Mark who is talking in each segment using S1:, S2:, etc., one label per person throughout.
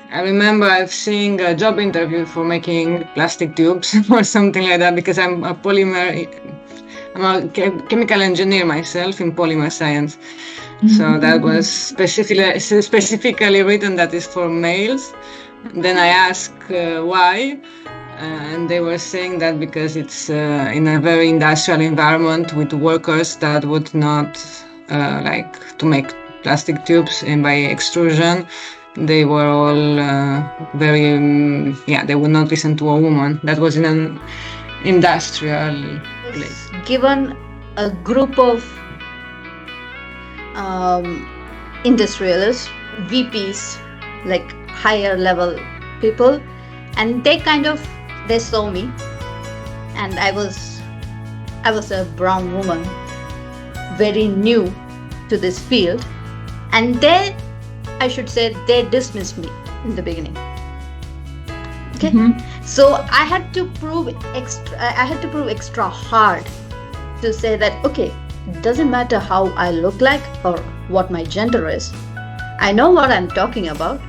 S1: I remember I've seen a job interview for making plastic tubes or something like that, because I'm a chemical engineer myself in polymer science. So that was specifically written that is for males. Then I asked why, and they were saying that because it's in a very industrial environment with workers that would not like to make plastic tubes and by extrusion. They were all they would not listen to a woman. That was in an industrial place.
S2: Given a group of industrialists, VPs, like higher level people, and they saw me, and I was a brown woman, very new to this field, and they dismissed me in the beginning. Okay, so I had to prove extra hard to say that, okay, it doesn't matter how I look like or what my gender is. I know what I'm talking about.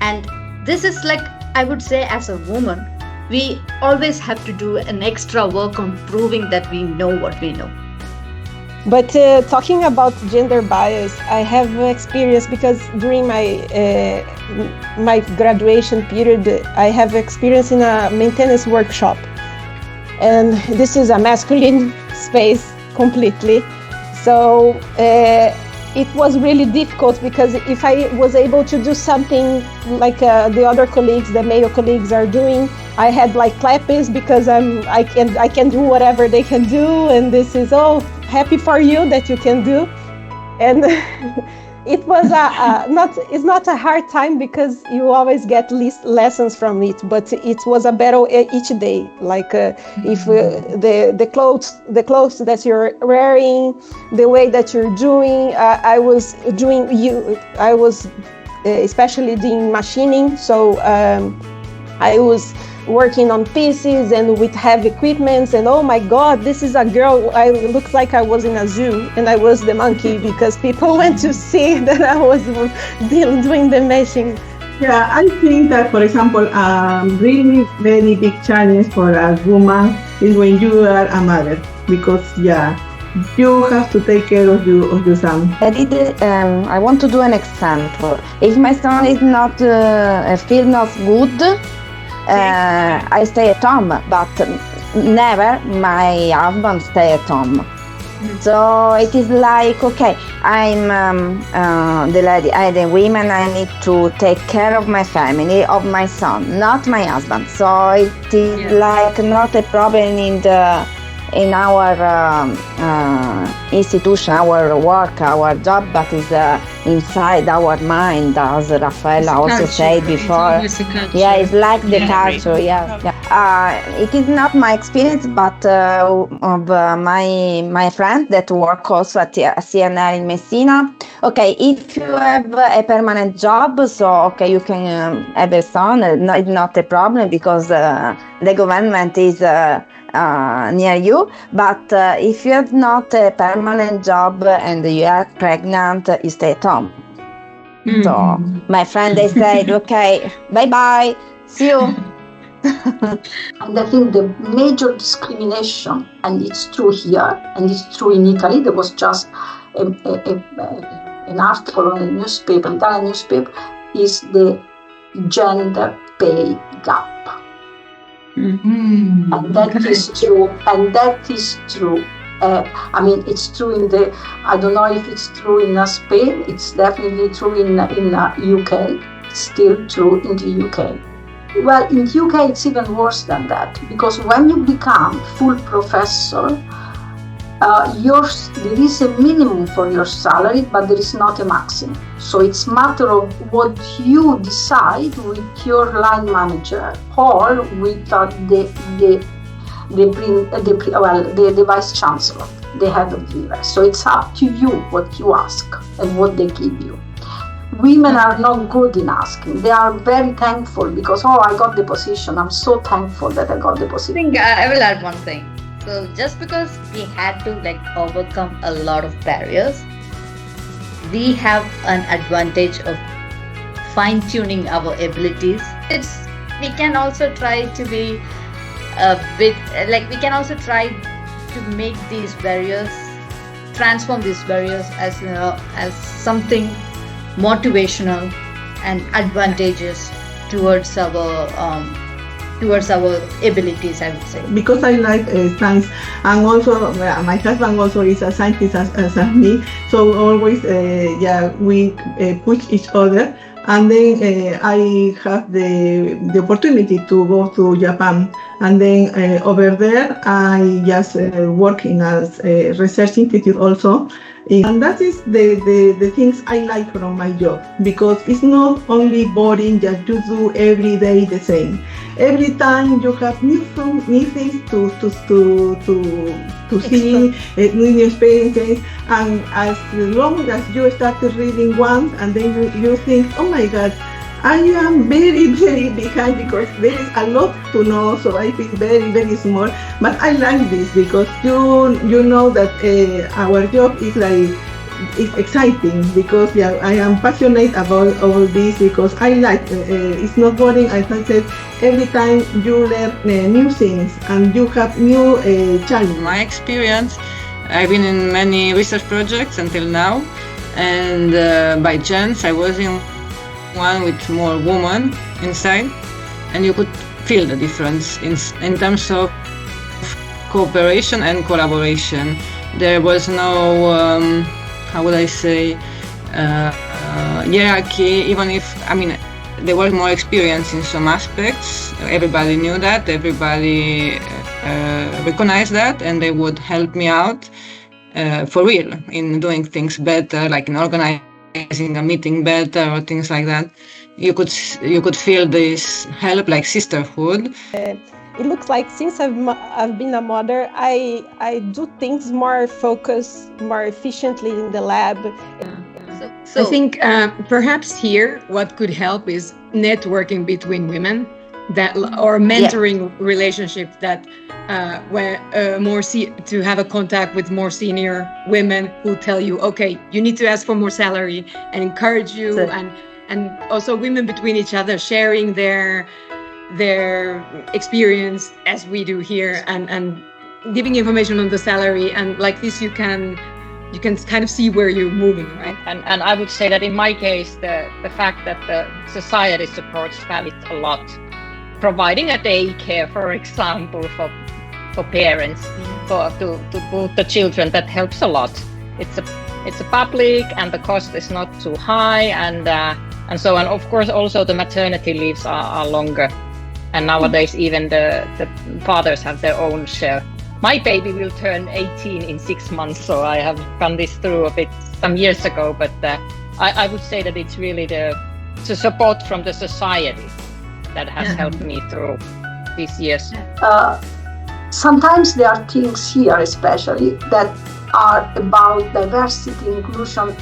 S2: And this is like, I would say, as a woman, we always have to do an extra work on proving that we know what we know.
S3: But talking about gender bias, I have experience because during my graduation period, I have experience in a maintenance workshop. And this is a masculine space completely. So it was really difficult, because if I was able to do something like the other colleagues, the male colleagues are doing, I had like clappers because I can do whatever they can do, and this is happy for you that you can do. And it was it's not a hard time, because you always get lessons from it, but it was a battle each day. Like if the clothes that you're wearing, the way that you're doing, I was especially doing machining, so I was working on pieces and with heavy equipments, and oh my god, this is a girl. I looked like I was in a zoo and I was the monkey, because people went to see that I was doing the machine.
S4: Yeah, I think that, for example, really very big challenge for a woman is when you are a mother, because you have to take care of your son.
S5: I want to do an example. If my son is not feel not good, I stay at home, but never my husband stay at home. So it is like, okay, I'm the lady, the women, I need to take care of my family, of my son, not my husband. So it is like not a problem in our institution, our work, our job, but is inside our mind, as Raffaella also said before. It's like the culture. It is not my experience, but of my friends that work also at CNR in Messina. Okay, if you have a permanent job, so okay, you can have a son. It's not a problem, because the government is near you, but if you have not a permanent job and you are pregnant, you stay at home. So my friend, they said, okay, bye, see you.
S6: And I think the major discrimination, and it's true here, and it's true in Italy, there was just an article on a newspaper, Italian newspaper, is the gender pay gap. And that is true. I mean, it's true I don't know if it's true in Spain. It's definitely true in UK. It's still true in the UK. Well, in the UK it's even worse than that, because when you become full professor, there is a minimum for your salary, but there is not a maximum. So it's a matter of what you decide with your line manager or with the vice chancellor, the head of the university. So it's up to you what you ask and what they give you. Women are not good in asking. They are very thankful because, I got the position. I'm so thankful that I got the position.
S2: I think I will add one thing. So just because we had to overcome a lot of barriers, we have an advantage of fine-tuning our abilities. We can also try to be we can also try to make these barriers, transform these barriers as something motivational and advantageous towards our abilities, I would say.
S4: Because I like science, and also my husband also is a scientist as me, so always we push each other. And then I have the opportunity to go to Japan, and then over there I just work in a research institute also. And that is the things I like from my job, because it's not only boring just to do every day the same. Every time you have new things to see, new experiences, and as long as you start reading once and then you think, oh my God, I am very, very behind because there is a lot to know, so I feel very, very small. But I like this because you know that our job is it's exciting, because I am passionate about all this, because I like it's not boring. As I said, every time you learn new things and you have new challenges.
S1: My experience, I've been in many research projects until now, and by chance I was in one with more women inside, and you could feel the difference in terms of cooperation and collaboration. There was no how would I say hierarchy, even if there was more experience in some aspects. Everybody knew that, everybody recognized that, and they would help me out for real in doing things better, like in organizing a meeting better or things like that. You could feel this help, like sisterhood.
S3: It looks like since I've been a mother, I do things more focused, more efficiently in the lab.
S7: So I think perhaps here what could help is networking between women, or mentoring relationships that where to have a contact with more senior women who tell you, okay, you need to ask for more salary, and encourage you, and also women between each other sharing their experience as we do here, and giving information on the salary, and like this you can kind of see where you're moving, right?
S8: And I would say that in my case, the fact that the society supports families a lot, providing a daycare, for example, for parents, to put the children, that helps a lot. It's a public, and the cost is not too high, and so on. Of course, also the maternity leaves are longer, and nowadays even the fathers have their own share. My baby will turn 18 in 6 months, so I have gone this through a bit some years ago, but I would say that it's really the support from the society that has helped me through these years.
S6: Sometimes there are things here especially that are about diversity, inclusion,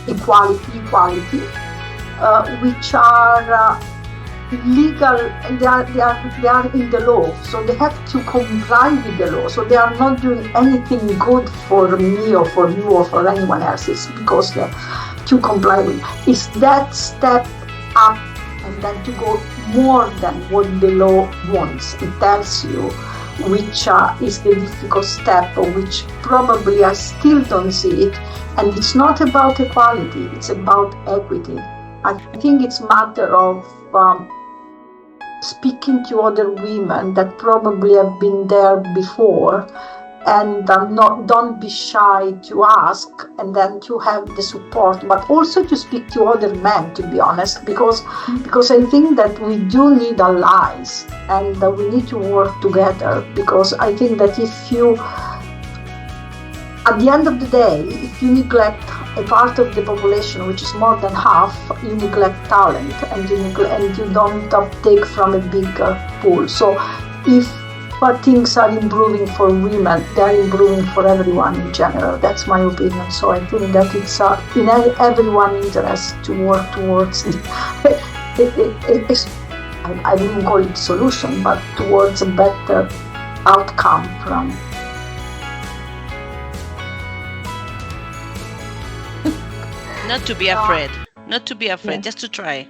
S6: equality, which are legal, and they are in the law, so they have to comply with the law. So they are not doing anything good for me or for you or for anyone else. It's because they have to comply with. It's that step up, and then to go more than what the law wants. It tells you which is the difficult step, which probably I still don't see it. And it's not about equality, it's about equity. I think it's a matter of speaking to other women that probably have been there before, and don't be shy to ask, and then to have the support, but also to speak to other men, to be honest, because I think that we do need allies, and we need to work together, because I think that if you, at the end of the day, if you neglect a part of the population, which is more than half, you neglect talent, and you don't uptake from a bigger pool. So if things are improving for women, they are improving for everyone in general. That's my opinion. So I think that it's in everyone's interest to work towards it. I wouldn't call it solution, but towards a better outcome from.
S9: Not to be afraid. Not to be afraid. Just to try.